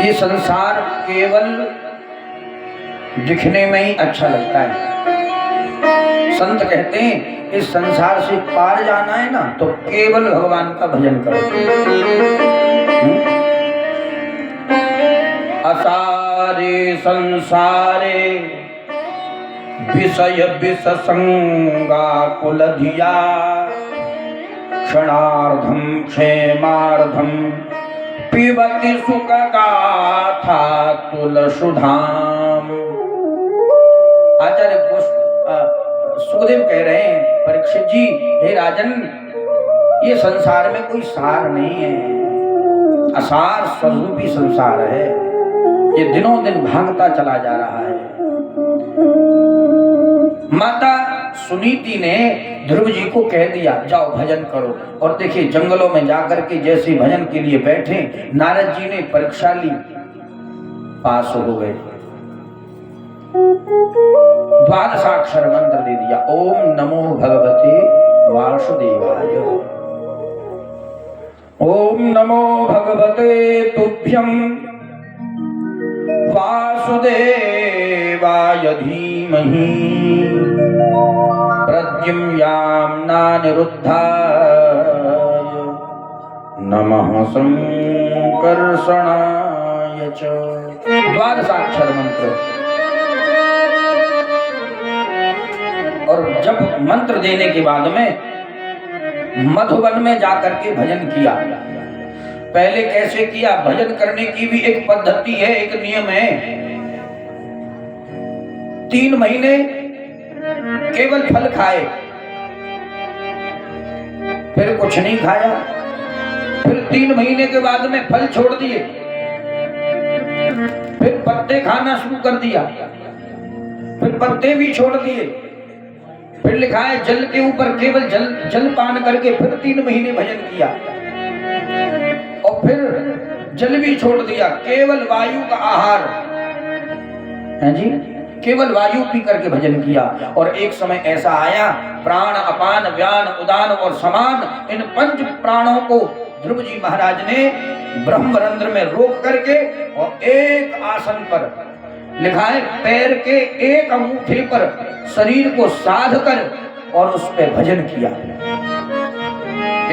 ये संसार केवल दिखने में ही अच्छा लगता है। संत कहते हैं इस संसार से पार जाना है ना तो केवल भगवान का भजन करो। असारे संसारे विषय विष संगा कुलधिया क्षणार्धम क्षेमार्धम पिबति सुख गाथा तुलसुधाम। आचार्य सुखदेव कह रहे हैं परीक्षित जी, हे राजन, ये संसार में कोई सार नहीं है, असार स्वरूपी संसार है। ये दिनों दिन भागता चला जा रहा है। माता सुनीति ने ध्रुव जी को कह दिया जाओ भजन करो, और देखिए जंगलों में जाकर के जैसे भजन के लिए बैठे, नारद जी ने परीक्षा ली, पास हो गए। द्वादशाक्षर मंत्र दे दिया, ओम नमो भगवते वासुदेवाय, ओम नमो भगवते तुभ्यं वासुदेवाय धीमहि प्रद्युम्नानिरुद्धाय नमः संकर्षणाय च। द्वादशाक्षर मंत्र। और जब मंत्र देने के बाद में मधुवन में जाकर के भजन किया। पहले कैसे किया? भजन करने की भी एक पद्धति है, एक नियम है। 3 महीने केवल फल खाए, फिर कुछ नहीं खाया, फिर 3 महीने के बाद में फल छोड़ दिए, फिर पत्ते खाना शुरू कर दिया, फिर पत्ते भी छोड़ दिए, फिर लिखा है जल के ऊपर केवल जल पान करके फिर 3 महीने भजन किया, और फिर जल भी छोड़ दिया, केवल वायु का आहार है जी, केवल वायु पी करके भजन किया। और एक समय ऐसा आया, प्राण अपान व्यान उदान और समान, इन 5 प्राणों को ध्रुव जी महाराज ने ब्रह्मरंध्र में रोक करके और एक आसन पर, लिखा है पैर के एक अंगूठे पर शरीर को साध कर और उस पे भजन किया।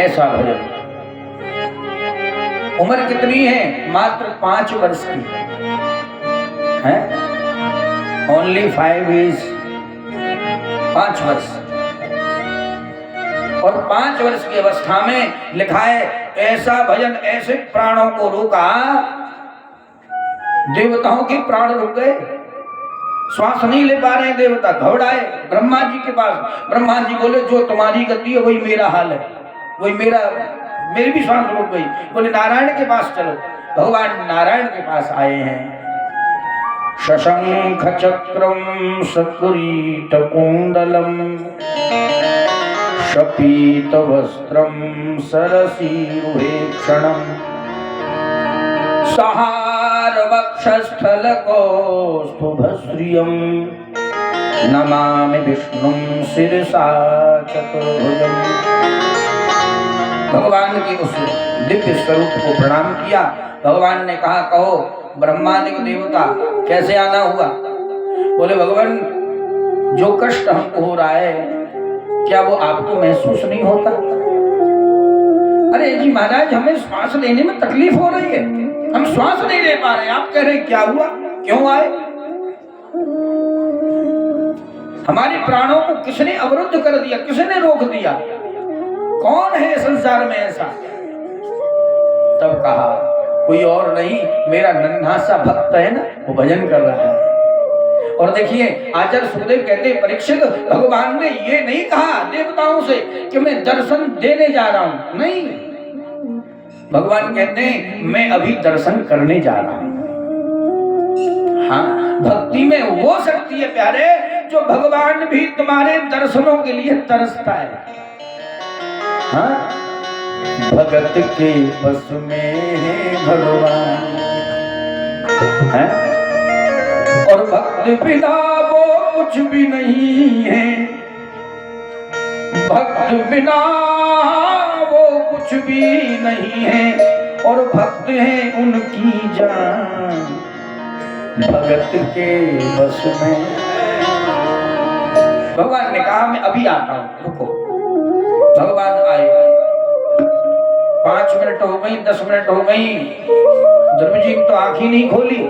ऐसा भजन। उम्र कितनी है? मात्र 5 वर्ष की है। ओनली 5 इज 5 वर्ष। और 5 वर्ष की अवस्था में लिखा है ऐसा भजन, ऐसे प्राणों को रोका, देवताओं के प्राण रुक गए, श्वास नहीं ले पा रहे हैं देवता, घबराए ब्रह्मा जी के पास। ब्रह्मा जी बोले जो तुम्हारी गति है वही मेरा हाल है, वही मेरी भी श्वास रुक गई। बोले नारायण के पास चलो। भगवान नारायण के पास आए हैं। शशंख चक्रम सकुरीट कुंडलम शपीत वस्त्रम सरसीरुहेक्षणम सहार वक्षस्थल कौस्तुभश्रियं नमामि विष्णुं शिरसा चतुर्भुजम्। भगवान की उस दिव्य स्वरूप को प्रणाम किया। भगवान ने कहा कहो ब्रह्मादिक देवता कैसे आना हुआ? बोले भगवान जो कष्ट हमको हो रहा है क्या वो आपको महसूस नहीं होता? अरे जी महाराज हमें श्वास लेने में तकलीफ हो रही है, हम श्वास नहीं ले पा रहे। आप कह रहे क्या हुआ, क्यों आए? हमारे प्राणों को किसने अवरुद्ध कर दिया, किसने रोक दिया? कौन है संसार में ऐसा? तब कहा कोई और नहीं, मेरा नन्हा सा भक्त है ना, वो भजन कर रहा है। और देखिए आचार्य सुखदेव कहते हैं परीक्षित, भगवान ने ये नहीं कहा देवताओं से कि मैं दर्शन देने जा रहा हूं, नहीं, भगवान कहते हैं मैं अभी दर्शन करने जा रहा हूं। हाँ, भक्ति में वो शक्ति है प्यारे जो भगवान भी तुम्हारे दर्शनों के लिए तरसता है। हाँ, भगत के बस में है भगवान है, और भक्त बिना वो कुछ भी नहीं है, भक्त बिना वो कुछ भी नहीं है। और भक्त हैं उनकी जान भगत के बस में। भगवान ने कहा मैं अभी आता हूं, रुको। भगवान आए, 5 मिनट हो गई, 10 मिनट हो गई, ध्रुव जी तो आंख ही नहीं खोली।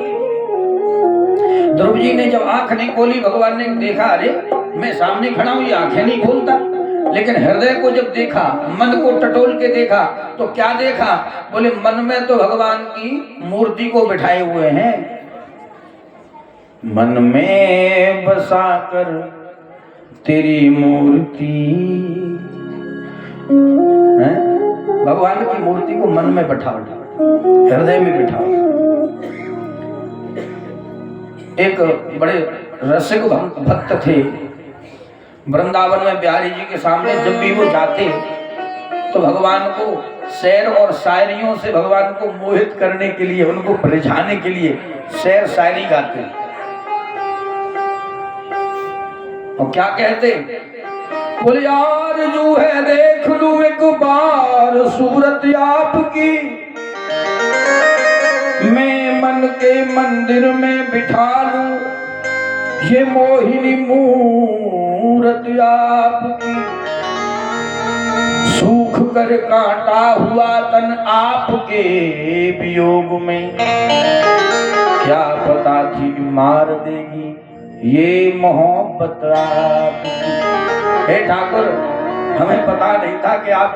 ध्रुव जी ने जब आंख नहीं खोली, भगवान ने देखा अरे मैं सामने खड़ा हूं, ये आंखें नहीं खोलता। लेकिन हृदय को जब देखा, मन को टटोल के देखा, तो क्या देखा? बोले मन में तो भगवान की मूर्ति को बिठाए हुए हैं, मन में बसाकर तेरी मूर्ति है। भगवान की मूर्ति को मन में बिठाओ, हृदय में बिठाओ। एक बड़े रसिक भक्त थे वृंदावन में, बिहारी जी के सामने जब भी वो जाते तो भगवान को शेर और शायरियों से भगवान को मोहित करने के लिए, उनको रिझाने के लिए शेर शायरी गाते। और क्या कहते? बोले यार जो है देख लूं एक बार सूरत आपकी, मैं मन के मंदिर में बिठा लूं ये मोहिनी मूरत आपकी, सूख कर कांटा हुआ तन आपके वियोग में, क्या पता थी मार देगी ये मोहब्बत आपकी। हे ठाकुर, हमें पता नहीं था कि आप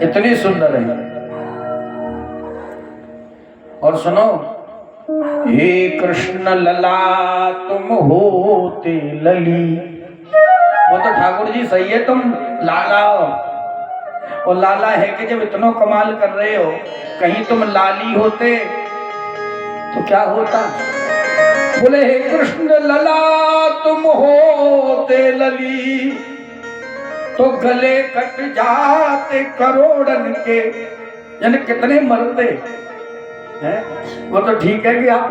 इतनी सुंदर हैं। और सुनो, हे कृष्ण लला तुम होते लली। वो तो ठाकुर जी सही है, तुम लाला हो। और लाला है कि जब इतना कमाल कर रहे हो, कहीं तुम लाली होते तो क्या होता? बोले हे कृष्ण लला तुम होते लली, तो गले कट जाते करोड़न के। यानी कितने मरते हैं। वो तो ठीक है कि आप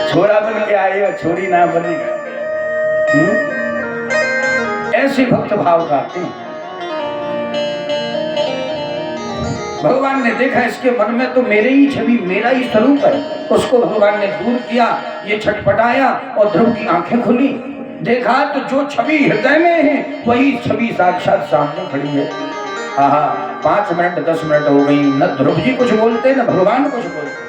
छोरा बन के आए हो, छोरी ना बने। ऐसे भक्त भाव गाते हैं। भगवान ने देखा इसके मन में तो मेरे ही छवि, मेरा ही स्वरूप है। उसको भगवान ने दूर किया, ये छटपटाया और ध्रुव की आंखें खुली। देखा तो जो छवि हृदय में है वही छवि साक्षात सामने खड़ी है। आहा, 5 मिनट 10 मिनट हो गई, न ध्रुव जी कुछ बोलते न भगवान कुछ बोलते।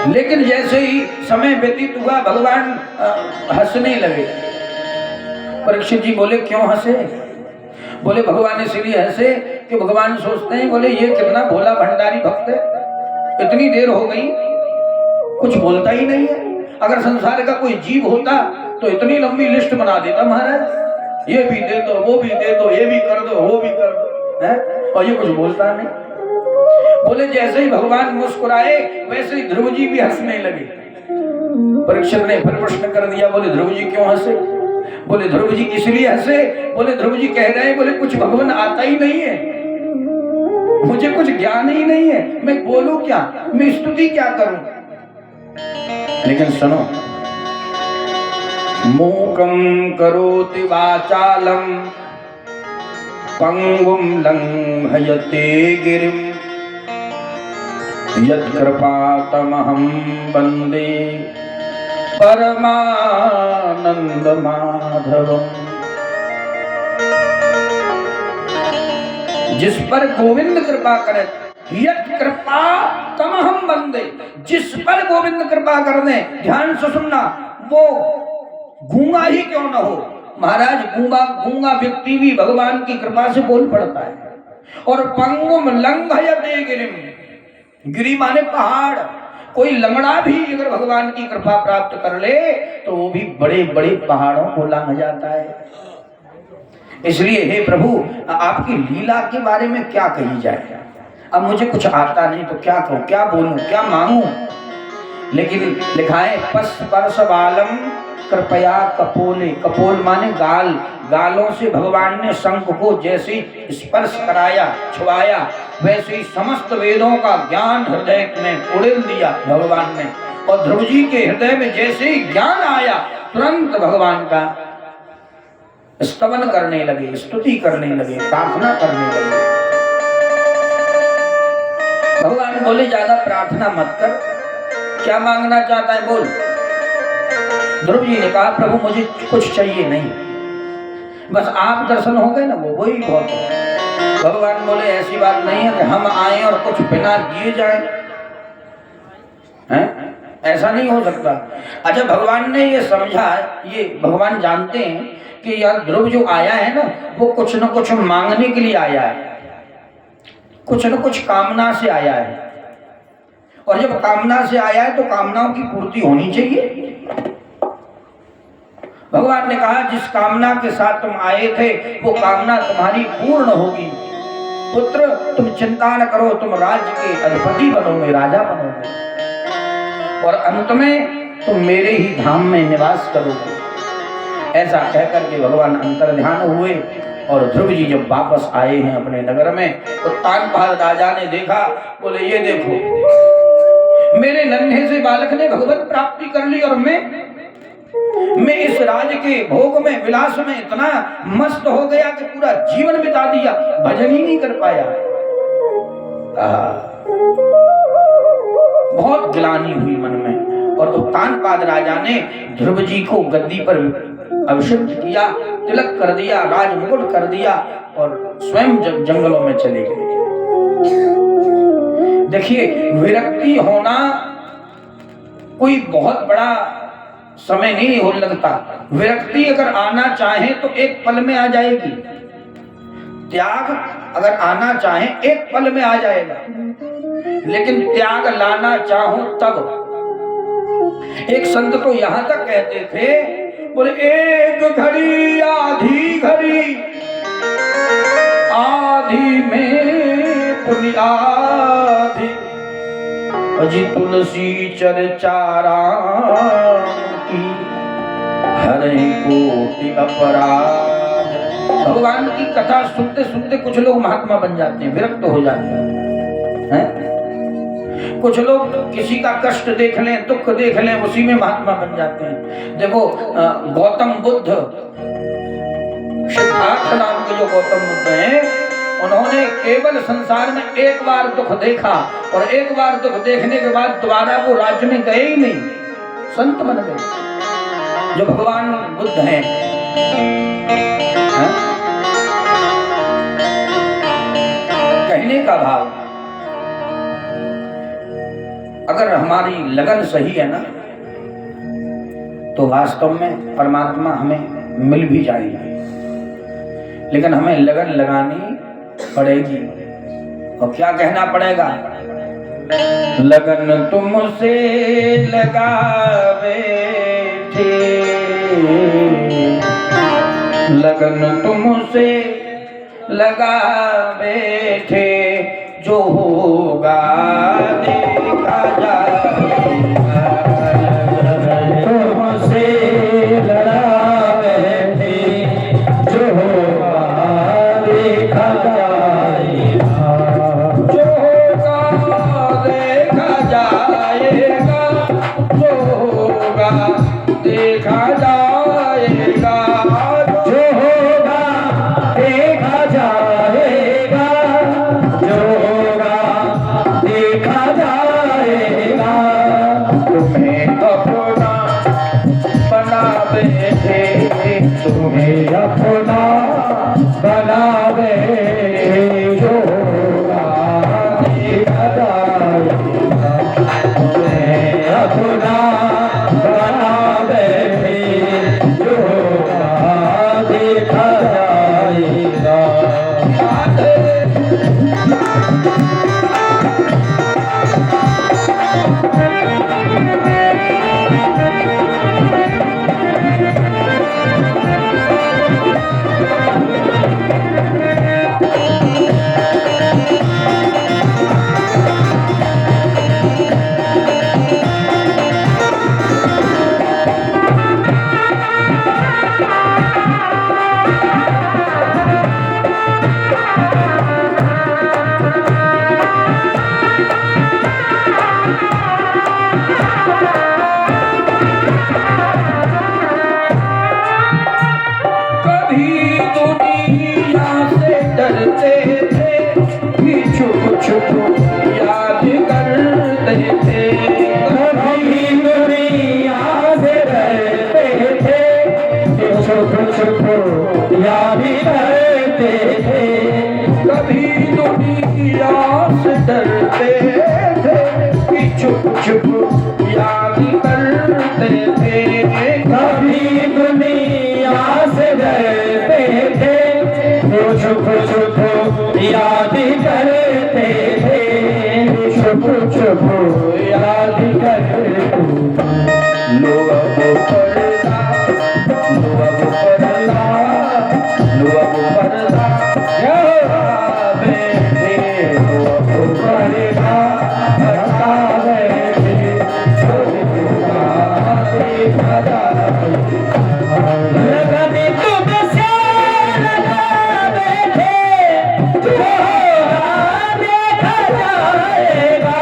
लेकिन जैसे ही समय व्यतीत हुआ, भगवान हंसने लगे। परीक्षित जी बोले क्यों हंसे? बोले भगवान इसलिए हंसे कि भगवान सोचते हैं, बोले ये कितना भोला भंडारी भक्त है, इतनी देर हो गई कुछ बोलता ही नहीं है। अगर संसार का कोई जीव होता तो इतनी लंबी लिस्ट बना देता, महाराज ये भी दे दो, वो भी दे दो, ये भी कर दो, वो भी कर दो, है? और ये कुछ बोलता नहीं। बोले जैसे ही भगवान मुस्कुराए वैसे ही ध्रुव जी भी हंसने लगे। परीक्षित ने फिर प्रश्न कर दिया, बोले ध्रुव जी क्यों हंसे? बोले ध्रुव जी इसलिए हंसे, बोले ध्रुव जी कह रहे हैं, बोले कुछ भगवान आता ही नहीं है, मुझे कुछ ज्ञान ही नहीं है, मैं बोलूं क्या, मैं स्तुति क्या करूं। लेकिन सुनो, मूकं करोति वाचालं पंगुं लंघयते गिरिं यत्कृपातमहं वन्दे परमानंद माधवम्। जिस पर गोविंद कृपा करे, यत् कृपा तमहम बंदे, जिस पर गोविंद कृपा कर दे। ध्यान से सुनना, वो गूंगा ही क्यों न हो। महाराज गूंगा व्यक्ति भी भगवान की कृपा से बोल पड़ता है। और पंगुम लंघयते गिरिम, गिरि माने पहाड़। कोई लंगड़ा भी अगर भगवान की कृपा प्राप्त कर ले तो वो भी बड़े बड़े पहाड़ों को लांघ जाता है। इसलिए हे प्रभु, आपकी लीला के बारे में क्या कही जाए। अब मुझे कुछ आता नहीं तो क्या कहूं, क्या बोलूं, क्या मांगूं। लेकिन लिखा है पस परस बालम कृपया कपोले। कपोल माने गाल, गालों से भगवान ने शंख को जैसे स्पर्श कराया, छुआया, वैसे ही समस्त वेदों का ज्ञान हृदय में उड़ेल दिया भगवान ने। और ध्रुव जी के हृदय में जैसे ही ज्ञान आया, तुरंत भगवान का स्तवन करने लगे, स्तुति करने लगे, प्रार्थना करने लगे। भगवान बोले ज्यादा प्रार्थना मत कर, क्या मांगना चाहता है बोल। ध्रुव जी ने कहा प्रभु मुझे कुछ चाहिए नहीं, बस आप दर्शन हो गए ना वही बहुत है। भगवान बोले ऐसी बात नहीं है कि हम आए और कुछ बिना दिए जाए, हैं? ऐसा नहीं हो सकता। अच्छा भगवान ने ये समझा, ये भगवान जानते हैं कि यह ध्रुव जो आया है ना वो कुछ न कुछ मांगने के लिए आया है, कुछ न कुछ कामना से आया है, और जब कामना से आया है तो कामनाओं की पूर्ति होनी चाहिए। भगवान ने कहा जिस कामना के साथ तुम आए थे वो कामना तुम्हारी पूर्ण होगी। पुत्र तुम चिंता न करो, तुम राज्य के अधिपति बनोगे, राजा बनोगे, और अंत में तुम मेरे ही धाम में निवास करोगे। ऐसा कहकर के भगवान अंतर्ध्यान हुए, और ध्रुव जी जब वापस आए हैं अपने नगर में, उत्तानपाद राजा ने देखा, बोले ये देखो मेरे नन्हे से बालक ने भगवत प्राप्ति कर ली, और मैं इस राज के भोग में विलास में इतना मस्त हो गया कि पूरा जीवन बिता दिया, भजन ही नहीं कर पाया। बहुत ग्लानि हुई मन में, और उत्तानपाद राजा ने ध्रुव जी को गद्दी पर अभिषिक्त किया, तिलक कर दिया, राजमुकुट कर दिया, और स्वयं जंगलों में चले गए। देखिए विरक्ति होना कोई बहुत बड़ा समय नहीं हो लगता। विरक्ति अगर आना चाहे तो एक पल में आ जाएगी, त्याग अगर आना चाहे एक पल में आ जाएगा, लेकिन त्याग लाना चाहो तब। एक संत तो यहां तक कहते थे, बोले एक घड़ी आधी घड़ी, आधी में पुनि आधी, अजी तुलसी चरचारा की हरे कोटि अपराध। भगवान की कथा सुनते सुनते कुछ लोग महात्मा बन जाते हैं, विरक्त हो जाते हैं। कुछ लोग किसी का कष्ट देख लें, दुख देख लें, उसी में महात्मा बन जाते हैं। देखो गौतम बुद्ध, सिद्धार्थ नाम के जो गौतम बुद्ध हैं, उन्होंने केवल संसार में एक बार दुख देखा, और एक बार दुख देखने के बाद दोबारा वो राज्य में गए ही नहीं, संत बन गए जो भगवान बुद्ध हैं। कहने का भाव, अगर हमारी लगन सही है ना तो वास्तव में परमात्मा हमें मिल भी जाएगी, लेकिन हमें लगन लगानी पड़ेगी। और क्या कहना पड़ेगा, लगन तुमसे लगावे थे, लगन तुमसे लगावे थे, जो होगा देखा जाएगा। तुमसे लगावे थे, जो होगा देखा जाएगा, जो होगा देखा जाएगा, जो होगा देखा जाएगा, जो होगा देखा जाएगा, जो होगा देखा जाएगा। तुम्हें अपना बना बैठे, तुम्हें अपना बना बैठे, जो होगा देखा जाएगा। तुम्हें अपना बना बैठे, जो होगा देखा जाएगा। कभी करते थे कि छुप छुप याद करते थे। कभी दुनिया से रहते थे कि छुप छुप याद करते थे। कभी दुनिया से डरते थे कि छुप छुप याद करते थे। कभी दुनिया से डरते थे वो छुप छुप याद करते थे। छुप छुप याद करते लो अब पर्दा, लो अब पर्दा, लो अब पर्दा, बैठे लो अब पर्दा, हटा बैठे, देखा जाए। लगन तुमसे लगा बैठे तुम्हारा देखा जाएगा।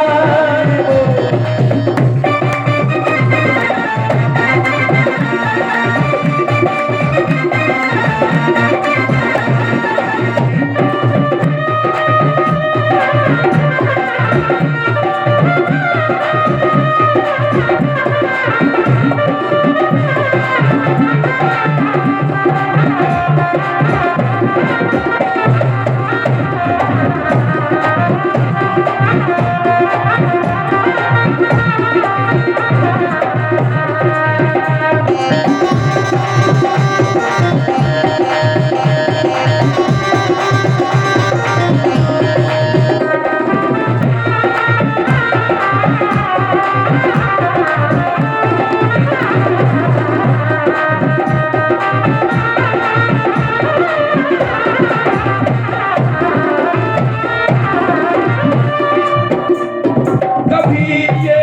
कभी ये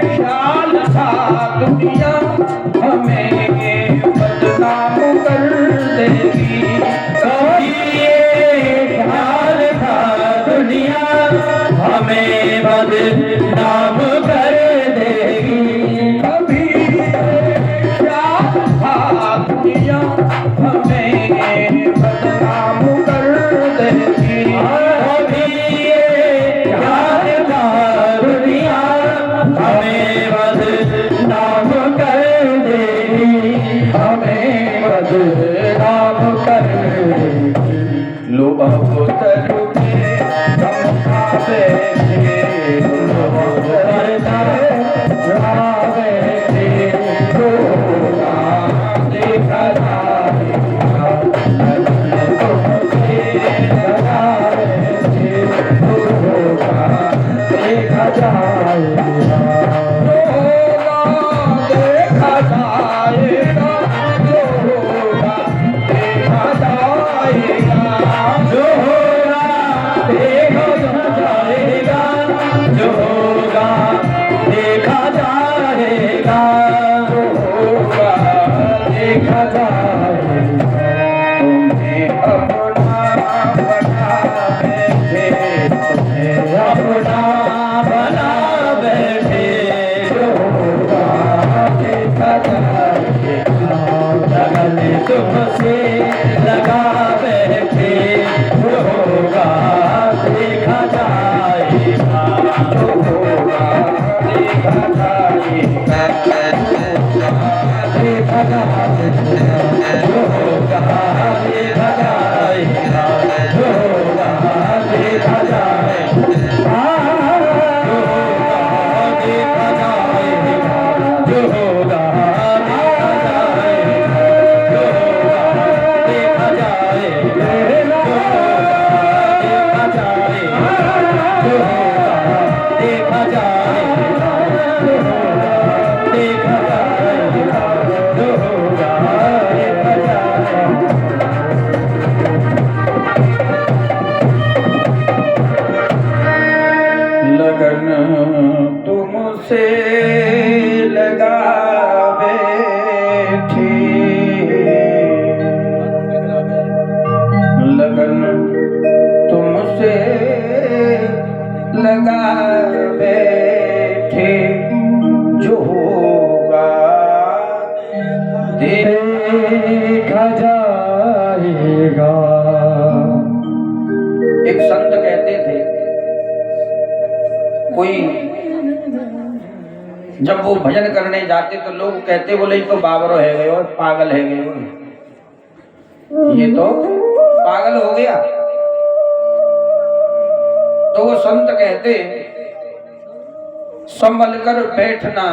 ख्याल था दुनिया हमें बदनाम कर देगी। कभी ये ख्याल था दुनिया हमें बदनाम कर देगी। कभी ये ख्याल था दुनिया हमें बदनाम कर देगी। कभी ये ख्याल था दुनिया हमें बदनाम कर देगी। हमें बदनाम कर देगी। लो अब तरुके हम खा बैठे, लो अब बैठे, होगा देखा जाएगा। तुमसे लगा बैठे, होगा देखा जाएगा। होगा देखा जाएगा, होगा देखा जाएगा। जो होगा देखा जाएगा। जो होगा देखा जाएगा। होगा देखा जाएगा। तुम्हें अपना बना बैठे, तुम्हें अपना बना बैठे एक संत कहते थे, कोई जब वो भजन करने जाते तो लोग कहते, बोले ये तो बाबरो है गए और पागल है गए, ये तो पागल हो गया। तो वो संत कहते, संभल कर बैठना,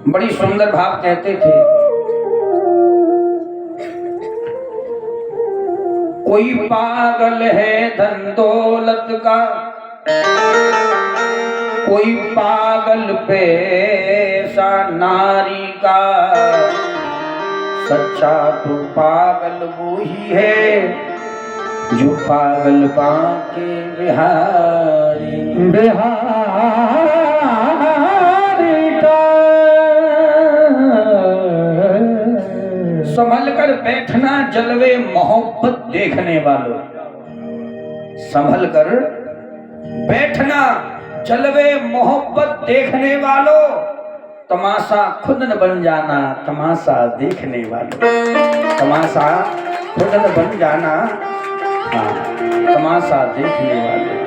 बड़ी सुंदर भाव कहते थे। कोई पागल है धन दौलत का, कोई पागल पैसा नारी का, सच्चा तो पागल वो ही है जो पागल बांके बिहारी का। संभल कर बैठना जलवे मोहब्बत देखने वालों, संभल कर बैठना जलवे मोहब्बत देखने वालों, तमाशा खुद न बन जाना तमाशा देखने वालों, तमाशा खुद न बन जाना, हाँ, तमाशा देखने वालों।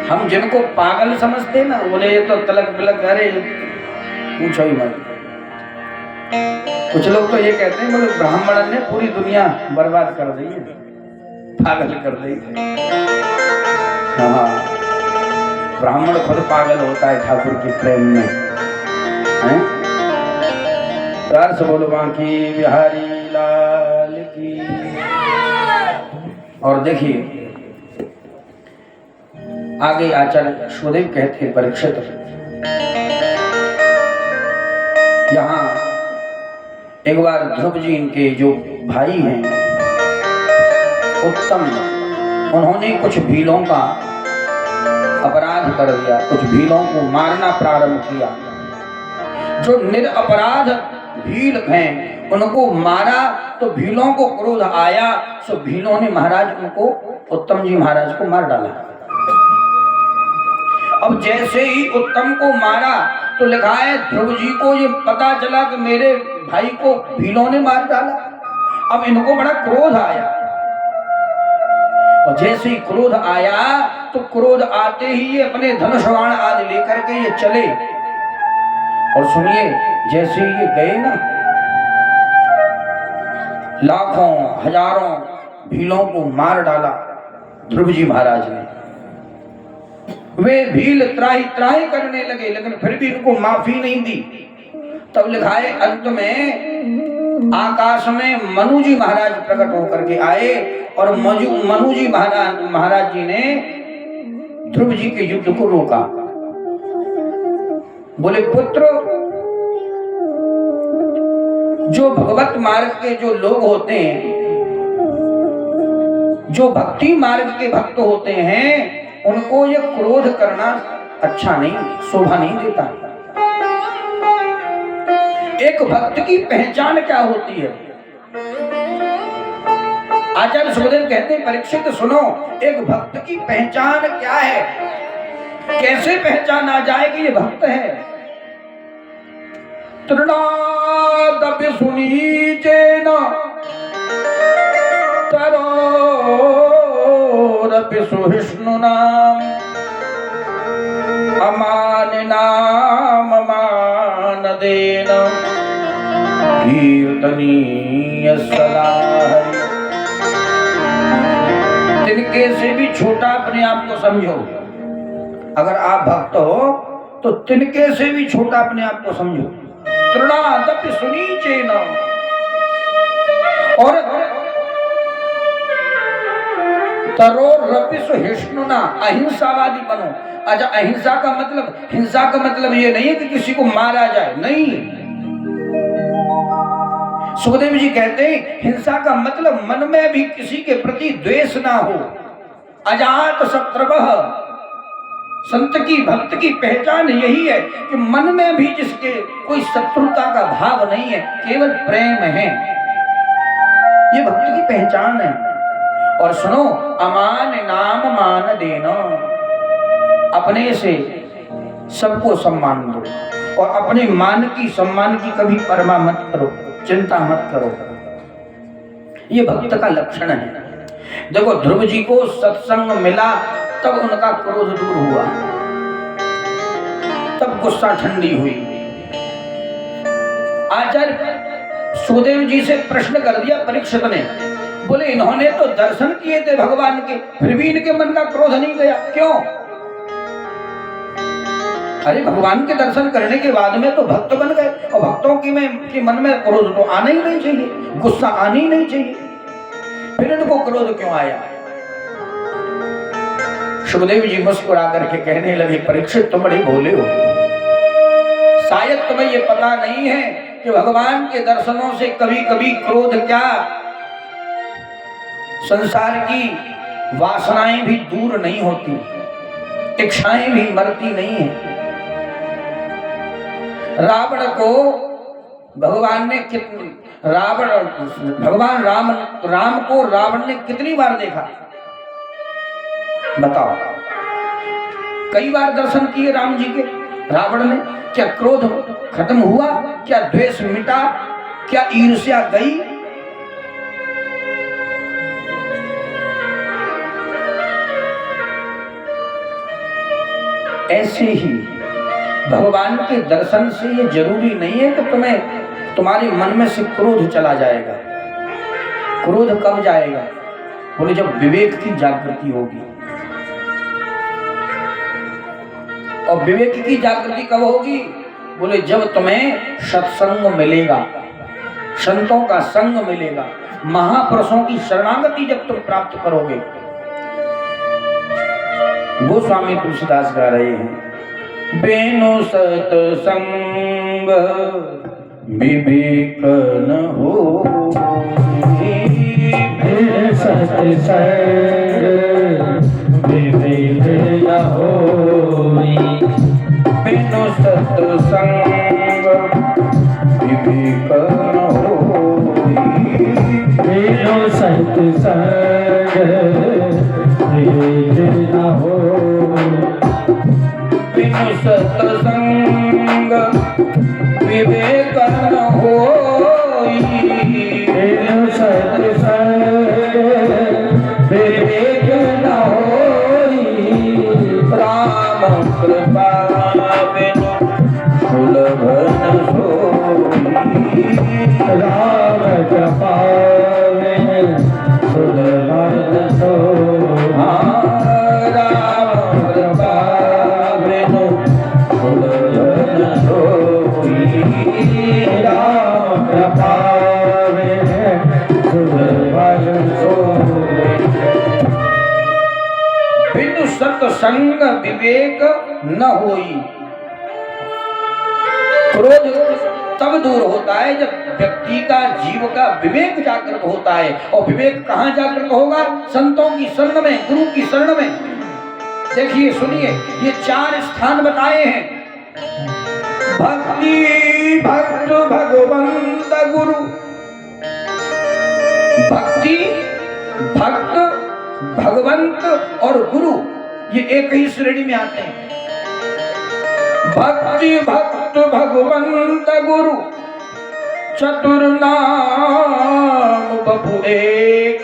हम जिनको पागल समझते ना, बोले ये तो तलक बिलक, अरे पूछो ही मत। कुछ लोग तो ये कहते हैं, बोले ब्राह्मण ने पूरी दुनिया बर्बाद कर दी है, पागल कर दी है। हाँ, ब्राह्मण खुद पागल होता है ठाकुर के प्रेम में, हैं? प्यार से बोलो बांकी बिहारी लाल की। और देखिए आगे आचार्य सुदेव कहते परीक्षित, यहाँ एक बार ध्रुव जी इनके जो भाई हैं उत्तम, उन्होंने कुछ भीलों का अपराध कर दिया, कुछ भीलों को मारना प्रारंभ किया। जो निरपराध भील हैं उनको मारा तो भीलों को क्रोध आया, सो भीलों ने महाराज उनको, उत्तम जी महाराज को मार डाला। अब जैसे ही उत्तम को मारा तो लिखा है ध्रुव जी को ये पता चला कि मेरे भाई को भीलों ने मार डाला। अब इनको बड़ा क्रोध आया, और जैसे ही क्रोध आया तो क्रोध आते ही ये अपने धनुष बाण आदि लेकर के ये चले। और सुनिए, जैसे ये गए ना, लाखों हजारों भीलों को मार डाला ध्रुव जी महाराज ने। वे भील त्राही त्राही करने लगे, लेकिन फिर भी उनको माफी नहीं दी। तब लिखा है अंत में आकाश में मनु जी महाराज प्रकट होकर के आए, और मनु जी महाराज जी ने ध्रुव जी के युद्ध को रोका। बोले पुत्र, जो भगवत मार्ग के जो लोग होते हैं, जो भक्ति मार्ग के भक्त होते हैं, उनको ये क्रोध करना अच्छा नहीं, शोभा नहीं देता। एक भक्त की पहचान क्या होती है? आचार्य सुखदेव कहते हैं परीक्षित सुनो, एक भक्त की पहचान क्या है, कैसे पहचाना जाए कि ये भक्त है? तृणादपि सुनीचेन तरोरपि सुहिष्णुना अमानिनाम मानदेन कीर्तनीय सदा हरि। तिनके से भी छोटा अपने आप को समझो। अगर आप भक्त हो तो तिनके से भी छोटा अपने आप को समझो। तृणादपि सुनीचेन, और तरोरपि सुहिष्णुना, अहिंसावादी बनो। अच्छा, अहिंसा का मतलब, हिंसा का मतलब ये नहीं है कि किसी को मारा जाए, नहीं। सुखदेव जी कहते हैं हिंसा का मतलब मन में भी किसी के प्रति द्वेष ना हो। अजात शत्रुवः, संत की भक्त की पहचान यही है कि मन में भी जिसके कोई शत्रुता का भाव नहीं है, केवल प्रेम है। ये भक्त की पहचान है। और सुनो, अमान नाम मान देना, अपने से सबको सम्मान दो। और अपने मान की सम्मान की कभी परमा मत करो, चिंता मत करो। ये भक्त का लक्षण है। देखो ध्रुव जी को सत्संग मिला तब उनका क्रोध दूर हुआ, तब गुस्सा ठंडी हुई। आचार्य सुखदेव जी से प्रश्न कर दिया परीक्षित ने, बोले इन्होंने तो दर्शन किए थे भगवान के, फिर भी इनके मन का क्रोध नहीं गया, क्यों? अरे भगवान के दर्शन करने के बाद में तो भक्त बन गए, और भक्तों के मन में क्रोध तो आना ही नहीं चाहिए, गुस्सा आनी ही नहीं चाहिए, फिर इनको क्रोध क्यों आया? सुखदेव जी मुस्कुरा करके कहने लगे, परीक्षित तुम बड़े भोले हो, शायद तुम्हें ये पता नहीं है कि भगवान के दर्शनों से कभी कभी क्रोध क्या, संसार की वासनाएं भी दूर नहीं होती, इच्छाएं भी मरती नहीं है। रावण को भगवान ने भगवान राम को रावण ने कितनी बार देखा बताओ? कई बार दर्शन किए राम जी के रावण ने। क्या क्रोध खत्म हुआ? क्या द्वेष मिटा? क्या ईर्ष्या गई? ऐसे ही भगवान के दर्शन से ये जरूरी नहीं है कि तुम्हारे मन में से क्रोध चला जाएगा। क्रोध कब जाएगा? बोले जब विवेक की जागृति होगी। और विवेक की जागृति कब होगी? बोले जब तुम्हें सत्संग मिलेगा, संतों का संग मिलेगा, महापुरुषों की शरणागति जब तुम प्राप्त करोगे। गोस्वामी तुलसीदास गा रहे हैं, बेनु सत्संग विवेक न हो, सत्संग विवेक न होई, बिनु सत्संग विवेक न होई, बिनु सत्संग विवेक न होई, बिनु सत्संग विवेक न होई, बिनु सत्संग विवेक न होई, राम कृपा बिनु सुलभ न सोई, राम कृपा बिनु सुलभ न सोई, राम कृपा बिनु सुलभ न सोई, राम कृपा बिनु सुलभ न सोई। बिनु सत्संग विवेक न होई। क्रोध तब दूर होता है जब व्यक्ति का जीव का विवेक जागृत होता है। और विवेक कहाँ जागृत होगा? संतों की शरण में, गुरु की शरण में। देखिए सुनिए, ये 4 स्थान बताए हैं। भक्ति भक्त भगवंत गुरु, भक्ति भक्त भगवंत और गुरु, ये एक ही श्रेणी में आते हैं। भक्ति भक्त भगवंत गुरु चतुर नाम बभु एक,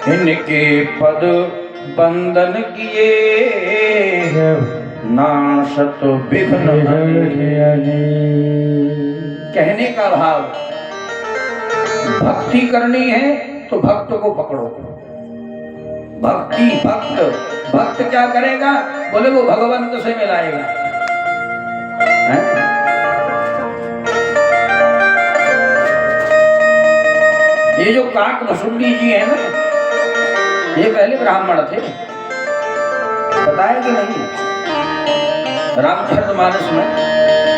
इनके पद बंदन किए नाशत विघ्न हरे। कहने का भाव, भक्ति करनी है तो भक्त को पकड़ो। भक्ति भक्त, भक्त क्या करेगा? बोले वो भगवंत से मिलाएगा। ये जो काक भसुंडी जी है ना, ये पहले ब्राह्मण थे, बताया कि नहीं? रामचरितमानस में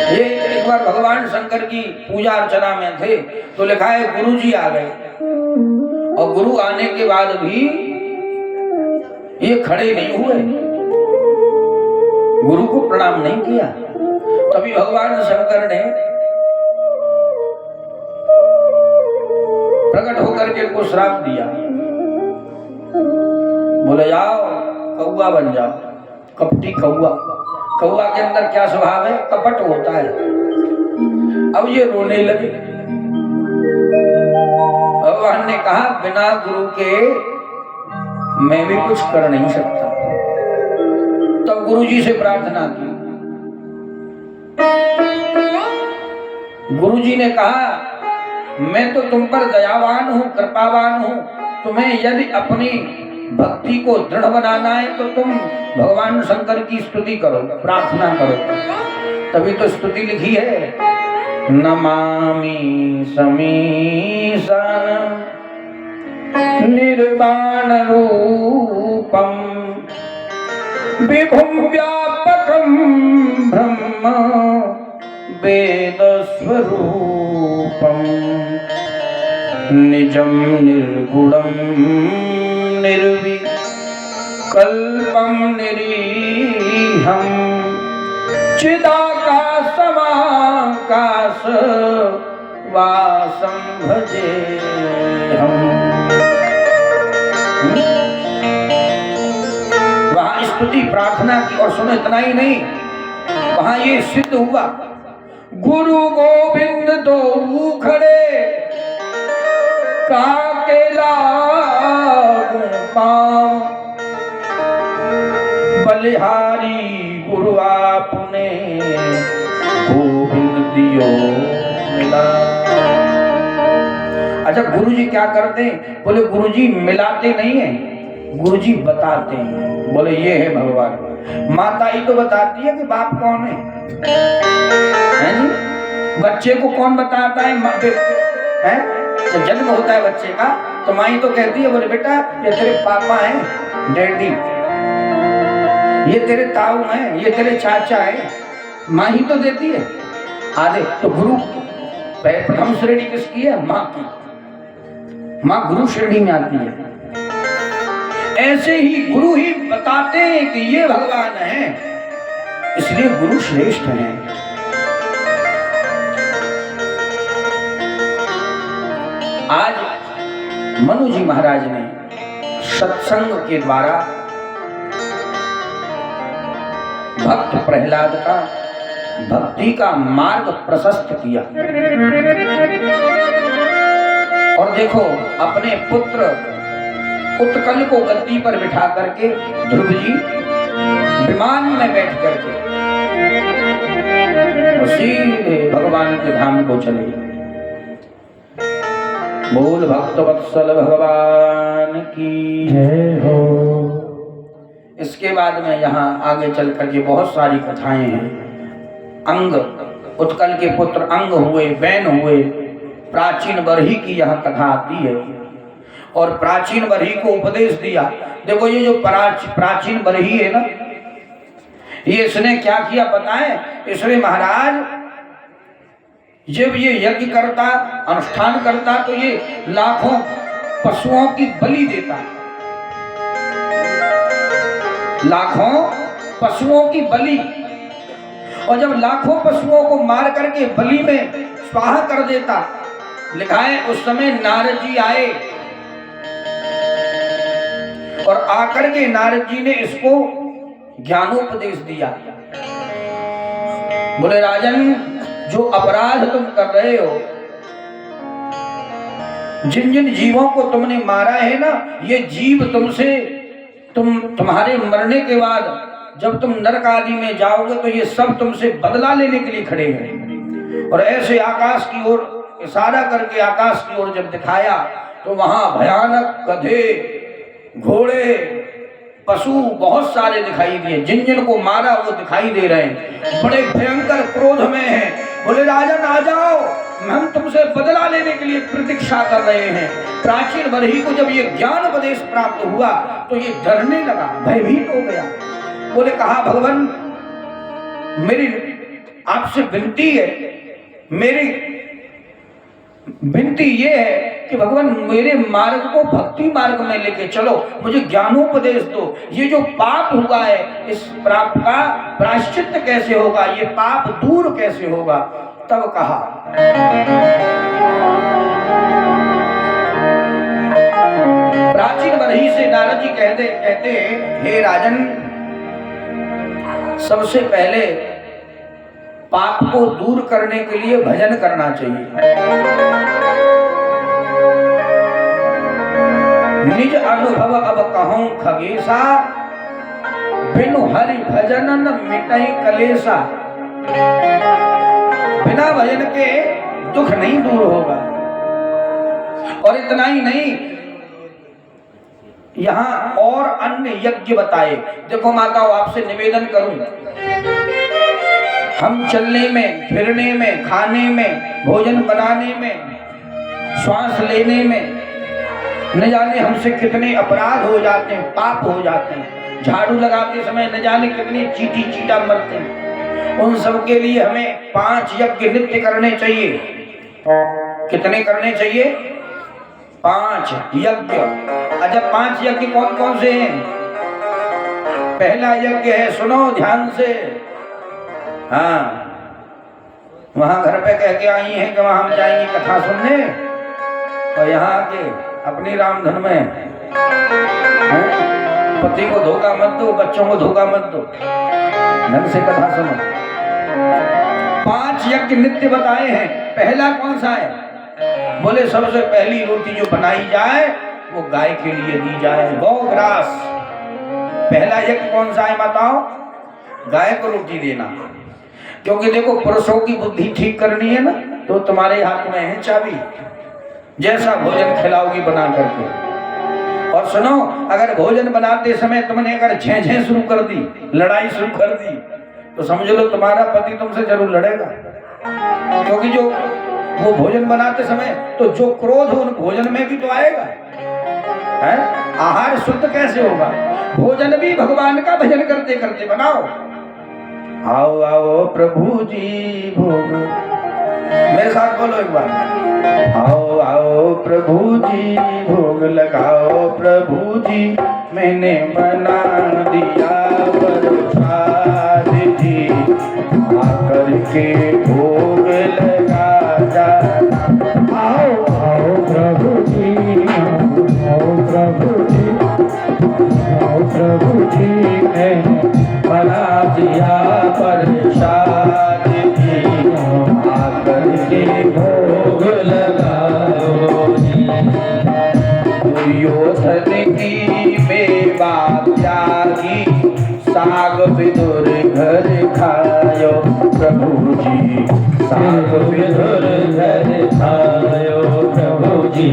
ये एक बार भगवान शंकर की पूजा अर्चना में थे, तो लिखा है गुरु जी आ गए, और गुरु आने के बाद भी ये खड़े नहीं हुए, गुरु को प्रणाम नहीं किया। तभी भगवान शंकर ने प्रकट होकर के उनको श्राप दिया, बोले जाओ कौआ बन जाओ, कपटी कौआ। कौआ के अंदर क्या स्वभाव है? कपट होता है। अब ये रोने लगे। भगवान ने कहा बिना गुरु के मैं भी कुछ कर नहीं सकता। तब गुरु जी से प्रार्थना की। गुरु जी ने कहा मैं तो तुम पर दयावान हूं, कृपावान हूं। तुम्हें यदि अपनी भक्ति को दृढ़ बनाना है तो तुम भगवान शंकर की स्तुति करो, प्रार्थना करो। तभी तो स्तुति लिखी है, नमामि समीशान निर्वाण रूपम विभुम व्यापकम ब्रह्म वेद स्वरूपम निजम निर्गुणम निर्विकल्पम निरीहम चिदाकाशमाकाश वासं भजेहम। वहां स्तुति प्रार्थना की, और सुनो इतना ही नहीं, वहां ये सिद्ध हुआ गुरु गोविंद दो खड़े काके लागू पाँव बलिहारी गुरु आपने गोविंद दियो मिला। अच्छा गुरुजी क्या करते हैं? बोले गुरुजी मिलाते नहीं है, गुरुजी बताते हैं। बोले ये है भगवान। माता ही तो बताती है कि बाप कौन है जी? बच्चे को कौन बताता है? हैं? जब जन्म होता है बच्चे का तो माँ ही तो कहती है, बोले बेटा ये तेरे पापा हैं, डैडी, ये तेरे ताऊ हैं, ये तेरे चाचा हैं। माँ ही तो देती है आधे। तो गुरु प्रथम श्रेणी किसकी है? माँ की। माँ गुरु श्रेणी में आती है। ऐसे ही गुरु ही बताते हैं कि ये भगवान है, इसलिए गुरु श्रेष्ठ हैं। आज मनु जी महाराज ने सत्संग के द्वारा भक्त प्रहलाद का भक्ति का मार्ग प्रशस्त किया। और देखो अपने पुत्र उत्कल को गद्दी पर बिठा करके ध्रुव जी विमान में बैठ करके सीधे भगवान के धाम को चले। बोल भक्त वत्सल भगवान की जय हो। इसके बाद में यहाँ आगे चल करके बहुत सारी कथाएं हैं। अंग उत्कल के पुत्र अंग हुए, बैन हुए। प्राचीन बरही की यहाँ कथा आती है और प्राचीन बरही को उपदेश दिया। देखो ये जो प्राचीन बरही है ना, ये इसने क्या किया पता है? इसने महाराज जब ये यज्ञ करता, अनुष्ठान करता तो ये लाखों पशुओं की बलि देता, लाखों पशुओं की बलि। और जब लाखों पशुओं को मार करके बलि में स्वाहा कर देता, लिखा है उस समय नारद जी आए और आकर के नारद जी ने इसको ज्ञानोपदेश दिया। बोले राजन, जो अपराध तुम कर रहे हो, जिन जिन जीवों को तुमने मारा है ना, ये जीव तुमसे तुम्हारे मरने के बाद जब तुम नरक आदि में जाओगे तो ये सब तुमसे बदला लेने के लिए खड़े हैं। और ऐसे आकाश की ओर इशारा करके आकाश की ओर जब दिखाया तो वहां भयानक गधे, घोड़े, पशु बहुत सारे दिखाई दिए। जिन जिन को मारा वो दिखाई दे रहे हैं, बड़े भयंकर क्रोध में हैं। बोले राजन आ जाओ, हम तुमसे बदला लेने के लिए प्रतीक्षा कर रहे हैं। प्राचीन बरही को जब ये ज्ञान उपदेश प्राप्त हुआ तो ये डरने लगा, भयभीत हो गया। बोले कहा भगवान मेरी आपसे विनती है, मेरी विनती ये है कि भगवान मेरे मार्ग को भक्ति मार्ग में लेके चलो, मुझे ज्ञानोपदेश दो। ये जो पाप हुआ है इस पाप का प्रायश्चित्त कैसे होगा, ये पाप दूर कैसे होगा। तब कहा प्राचीन बरही से नारद जी कहते हे राजन, सबसे पहले पाप को दूर करने के लिए भजन करना चाहिए। निज अनुभव अब कहूं खगेशा, बिनु हरि भजन न मिटई कलेशा। बिना भजन के दुख नहीं दूर होगा। और इतना ही नहीं, यहाँ और अन्य यज्ञ बताए। देखो माताओं, आपसे निवेदन करूं, हम चलने में, फिरने में, खाने में, भोजन बनाने में, श्वास लेने में न जाने हमसे कितने अपराध हो जाते हैं, पाप हो जाते हैं। झाड़ू लगाते समय न जाने कितने चीटी चीटा मरते हैं। उन सब के लिए हमें 5 यज्ञ नित्य करने चाहिए। कितने करने चाहिए? 5 यज्ञ। अच्छा, 5 यज्ञ कौन कौन से हैं? पहला यज्ञ है, सुनो ध्यान से। हाँ, वहां घर पे कह के आई हैं कि वहां हम जाएंगे कथा सुनने, और यहाँ आके अपनी रामधन में पति को धोखा मत दो, बच्चों को धोखा मत दो, ढंग से कथा सुनो। 5 यज्ञ नित्य बताए हैं। पहला कौन सा है? बोले सबसे पहली रोटी जो बनाई जाए वो गाय के लिए दी जाए, गौग्रास। पहला यज्ञ कौन सा है बताओ? गाय को रोटी देना। क्योंकि देखो, पुरुषों की बुद्धि ठीक करनी है ना, तो तुम्हारे हाथ में है चाबी। जैसा भोजन खिलाओगी बना करके। और सुनो, अगर भोजन बनाते समय तुमने अगर झें झें शुरू कर दी, लड़ाई शुरू कर दी, तो समझ लो तुम्हारा पति तुमसे जरूर लड़ेगा। क्योंकि जो वो भोजन बनाते समय तो जो क्रोध उन भोजन में भी तो आएगा है। आहार शुद्ध कैसे होगा? भोजन भी भगवान का भजन करते करते बनाओ। आओ आओ प्रभु जी भोग, मेरे साथ बोलो एक बार। आओ आओ प्रभु जी भोग लगाओ, प्रभु जी मैंने बना दिया प्रसाद जी, आकर के भोग लगा जाना। आओ आओ प्रभु जी, आओ प्रभु जी, आओ प्रभु जी, मैंने बना दिया प्रसाद जी, आकर के भोग लगाओ जी। दुर्योधन की मेवा त्यागी, साग विदुर घर खायो प्रभु जी, साग विदुर घर खायो प्रभु जी,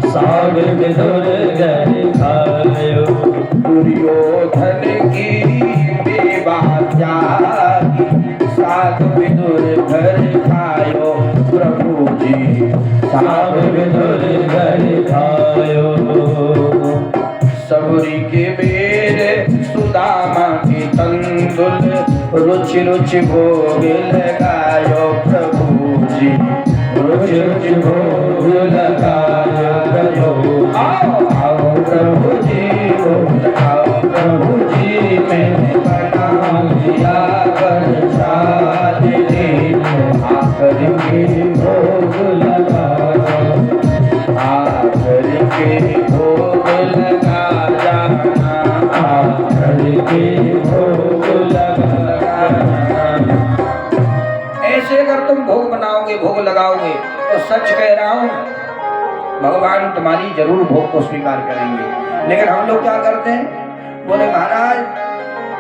साग विदुर घर खायो। दुर्योधन की मेवा त्यागी, साग विदुर घर खायो प्रभु जी, साग विदुर घर खायो। सबरी के बेर सुदामा के तंदुल, रुचि रुचि भोग लगायो प्रभु जी, रुचि रुचि भोग लगायो प्रभु। आओ आओ प्रभु जी भोग लगाओ, प्रभु जी मैंने बना दिया प्रसाद जी, आकर के भोग लगाओ, आकर के भोग लगा जाना, आकर के भोग लगाना। ऐसे अगर तुम भोग बनाओगे, भोग लगाओगे, तो सच कह रहा हूं भगवान तुम्हारी जरूर भोग को स्वीकार करेंगे। लेकिन हम लोग क्या करते हैं? बोले महाराज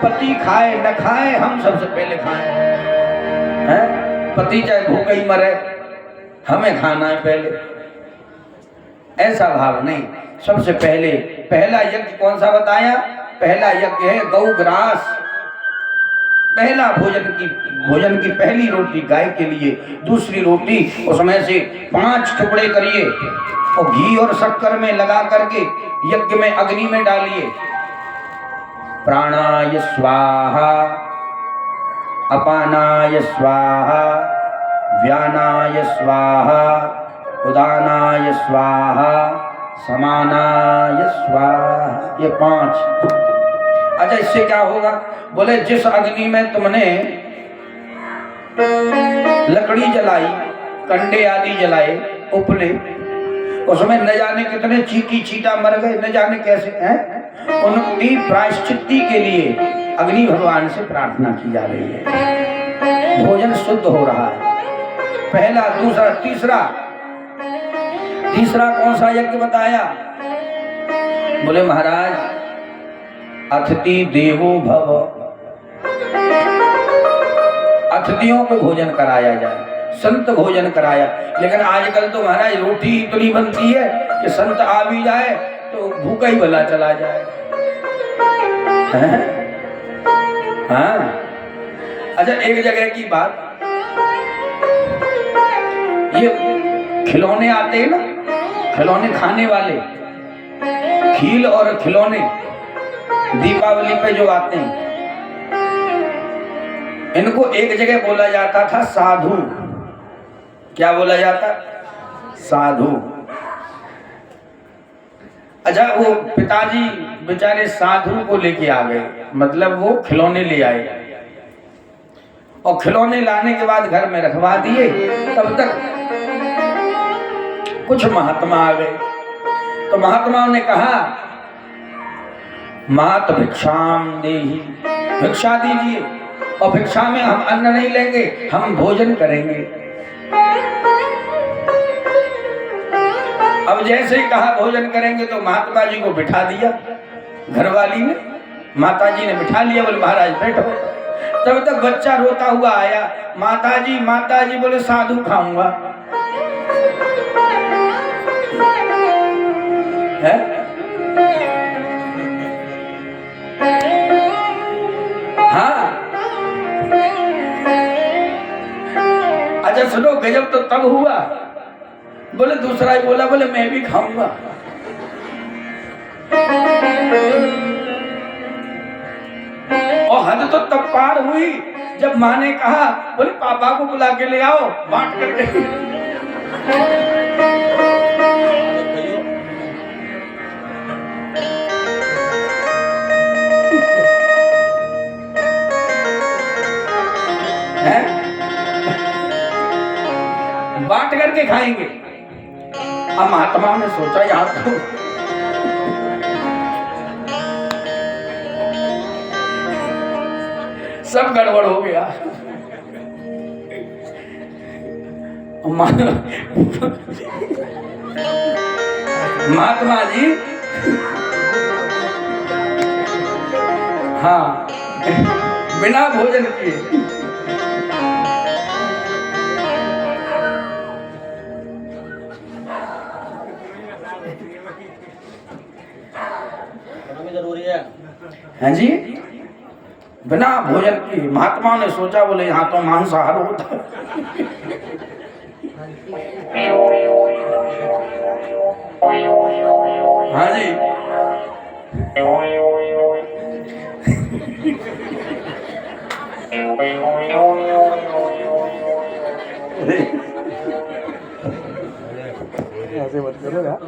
पति खाए न खाए, हम सबसे पहले खाएं। हैं? पति चाहे भूखा ही मरे, हमें खाना है पहले। ऐसा भाव नहीं। सबसे पहले पहला यज्ञ कौन सा बताया? पहला यज्ञ है गौग्रास। पहला भोजन की पहली रोटी गाय के लिए, दूसरी रोटी उसमें से 5 टुकड़े करिए और घी और शक्कर में लगा करके यज्ञ में अग्नि में डालिए। प्राणाय स्वाहा, अपानाय स्वाहा, व्यानाय स्वाहा, उदानाय स्वाहा, समानाय स्वाहा। ये 5। अच्छा, इससे क्या होगा? बोले जिस अग्नि में तुमने लकड़ी जलाई, कंडे आदि जलाए, उपले, उसमें न जाने कितने चीटी चीटा मर गए, न जाने कैसे हैं, उनकी प्रायश्चित्ती के लिए अग्नि भगवान से प्रार्थना की जा रही है। भोजन शुद्ध हो रहा है। पहला, दूसरा, तीसरा कौन सा यज्ञ बताया? बोले महाराज, अतिथि देवो भव, अतिथियों को भोजन कराया जाए, संत भोजन कराया। लेकिन आजकल तो महाराज रोटी इतनी बनती है कि संत आ भी जाए तो भूखा ही भला चला जाए। हाँ, अच्छा एक जगह की बात, ये खिलौने आते हैं ना, खिलौने खाने वाले, खील और खिलौने दीपावली पे जो आते हैं, इनको एक जगह बोला जाता था साधु। क्या बोला जाता? साधु। अच्छा, वो पिताजी बेचारे साधु को लेके आ गए, मतलब वो खिलौने ले आए और खिलौने लाने के बाद घर में रखवा दिए। तब तक कुछ महात्मा आ गए, तो महात्माओं ने कहा, मात भिक्षाम देहि, भिक्षा दीजिए, और भिक्षा में हम अन्न नहीं लेंगे, हम भोजन करेंगे। अब जैसे ही कहा भोजन करेंगे तो महात्मा जी को बिठा दिया, घरवाली ने, माता जी ने बिठा लिया। बोले महाराज बैठो। तब तक बच्चा रोता हुआ आया, माता जी। बोले साधु खाऊंगा। है? हाँ, अच्छा सुनो, गजब तो तब हुआ। बोले दूसरा ही बोला, बोले मैं भी खाऊंगा। और हद तो तब पार हुई जब माँ ने कहा, बोले पापा को बुला के ले आओ, बांट करके। बांट करके खाएंगे। अब महात्मा ने सोचा यार तो सब गड़बड़ हो गया। महात्मा जी, हाँ, बिना भोजन किए जरूरी है। हाँ जी, बिना भोजन की। महात्मा ने सोचा, बोले यहाँ तो मांसाहार होता है। हाँ जी, ऐसे मत करो यार।